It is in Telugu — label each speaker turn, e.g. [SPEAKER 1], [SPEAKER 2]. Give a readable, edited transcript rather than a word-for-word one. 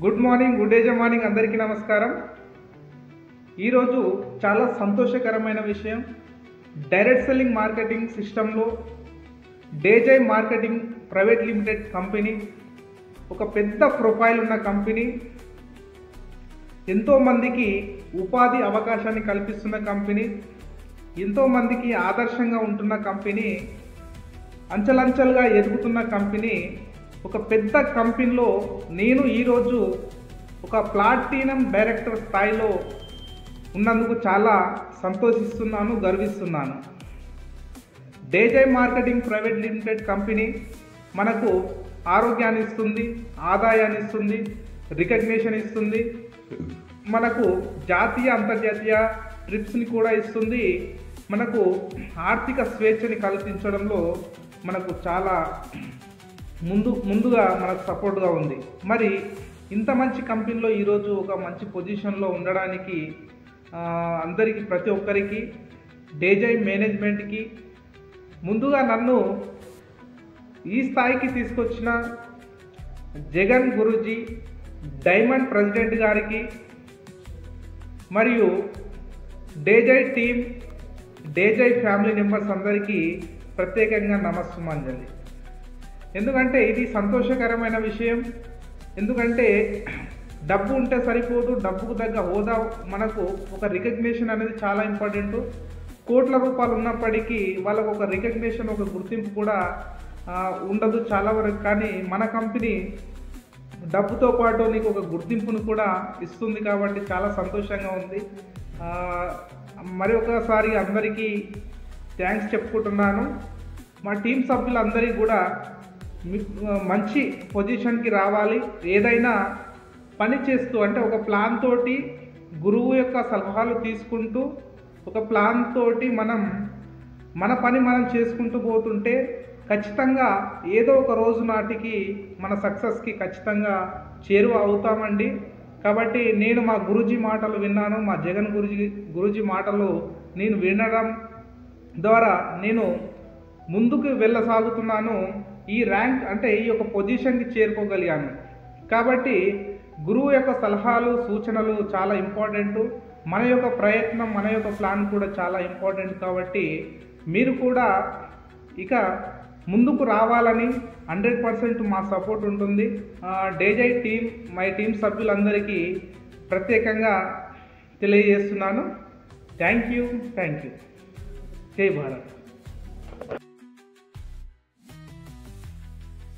[SPEAKER 1] Good morning, good day morning అందరికీ నమస్కారం. ఈరోజు చాలా సంతోషకరమైన విషయం. డైరెక్ట్ సెల్లింగ్ మార్కెటింగ్ సిస్టంలో డేజై మార్కెటింగ్ ప్రైవేట్ లిమిటెడ్ కంపెనీ ఒక పెద్ద ప్రొఫైల్ ఉన్న కంపెనీ, ఎంతోమందికి ఉపాధి అవకాశాన్ని కల్పిస్తున్న కంపెనీ, ఎంతోమందికి ఆదర్శంగా ఉంటున్న కంపెనీ, అంచెలంచెలుగా ఎదుగుతున్న కంపెనీ, ఒక పెద్ద కంపెనీలో నేను ఈరోజు ఒక ప్లాటినం డైరెక్టర్ స్థాయిలో ఉన్నందుకు చాలా సంతోషిస్తున్నాను, గర్విస్తున్నాను. డేజై మార్కెటింగ్ ప్రైవేట్ లిమిటెడ్ కంపెనీ మనకు ఆరోగ్యాన్ని ఇస్తుంది, ఆదాయాన్ని ఇస్తుంది, రికగ్నిషన్ ఇస్తుంది, మనకు జాతీయ అంతర్జాతీయ ట్రిప్స్ని కూడా ఇస్తుంది, మనకు ఆర్థిక స్వేచ్ఛని కల్పించడంలో మనకు చాలా ముందుగా మనకు సపోర్ట్గా ఉంది. మరి ఇంత మంచి కంపెనీలో ఈరోజు ఒక మంచి పొజిషన్లో ఉండడానికి అందరికీ, ప్రతి ఒక్కరికి, డేజై మేనేజ్మెంట్కి, ముందుగా నన్ను ఈ స్థాయికి తీసుకొచ్చిన జగన్ గురూజీ, డైమండ్ ప్రెసిడెంట్ గారికి, మరియు డేజై టీమ్, డేజై ఫ్యామిలీ మెంబర్స్ అందరికీ ప్రత్యేకంగా నమస్సుమాంజలి. ఎందుకంటే ఇది సంతోషకరమైన విషయం. ఎందుకంటే డబ్బు ఉంటే సరిపోదు, డబ్బుకు తగ్గ హోదా, మనకు ఒక రికగ్నిషన్ అనేది చాలా ఇంపార్టెంట్. కోట్ల రూపాయలు ఉన్నప్పటికీ వాళ్ళకు ఒక రికగ్నిషన్, ఒక గుర్తింపు కూడా ఉండదు చాలా వరకు. కానీ మన కంపెనీ డబ్బుతో పాటు నీకు ఒక గుర్తింపును కూడా ఇస్తుంది కాబట్టి చాలా సంతోషంగా ఉంది. మరి ఒకసారి అందరికీ థ్యాంక్స్ చెప్పుకుంటున్నాను. మా టీం సభ్యులందరికీ కూడా మంచి పొజిషన్కి రావాలి. ఏదైనా పని చేస్తూ, అంటే ఒక ప్లాన్ తోటి, గురువు యొక్క సలహాలు తీసుకుంటూ, ఒక ప్లాన్ తోటి మన పని మనం చేసుకుంటూ పోతుంటే ఖచ్చితంగా ఏదో ఒక రోజు నాటికి మన సక్సెస్కి ఖచ్చితంగా చేరువ అవుతామండి. కాబట్టి నేను మా గురూజీ మాటలు విన్నాను, మా జగన్ గురూజీ మాటలు నేను వినడం ద్వారా నేను ముందుకు వెళ్ళసాగుతున్నాను. ఈ ర్యాంక్, అంటే ఈ యొక్క పొజిషన్కి చేరుకోగలిగాను. కాబట్టి గురువు యొక్క సలహాలు, సూచనలు చాలా ఇంపార్టెంట్. మన యొక్క ప్రయత్నం, మన యొక్క ప్లాన్ కూడా చాలా ఇంపార్టెంట్. కాబట్టి మీరు కూడా ఇక ముందుకు రావాలని 100% మా సపోర్ట్ ఉంటుంది. డేజై టీమ్, మై టీం సభ్యులందరికీ ప్రత్యేకంగా తెలియజేస్తున్నాను. Thank you. జై భారత్.